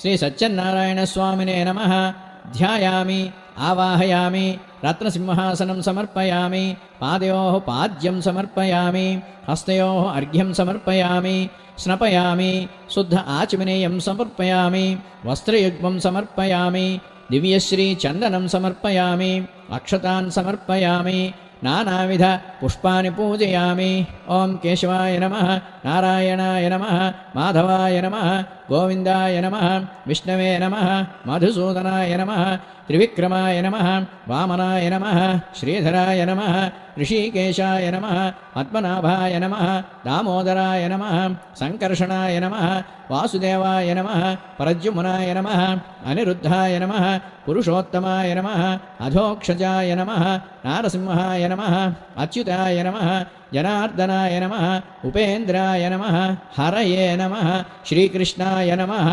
श्री सच्चिन्नारायणस्वामिने नमः। ध्यायामि आवाहयामि रत्नसिंहासनं समर्पयामि पादयोः पाद्यं समर्पयामि हस्तयोः अर्घ्यं समर्पयामि स्नपयामि शुद्ध आचमनीयं समर्पयामि वस्त्रयुग्मं समर्पयामि दिव्यश्रीचन्दनं समर्पयामि अक्षतान् समर्पयामि नानाविध पुष्पाणि पूजयामि। ओं केशवाय नमः नारायणाय नमः माधवाय नमः गोविन्दाय नमः विष्णवे नमः मधुसूदनाय नमः त्रिविक्रमाय नमः वामनाय नमः श्रीधराय नमः ऋषिकेशाय नमः पद्मनाभाय नमः दामोदराय नमः संकर्षणाय नमः वासुदेवाय नमः परद्युम्नाय नमः अनिरुद्धाय नमः पुरुषोत्तमाय नमः अधोक्षजाय नमः नारसिंहाय नमः अच्युताय नमः जनार्दनाय नमः उपेन्द्राय नमः हरये नमः श्रीकृष्णाय नमः।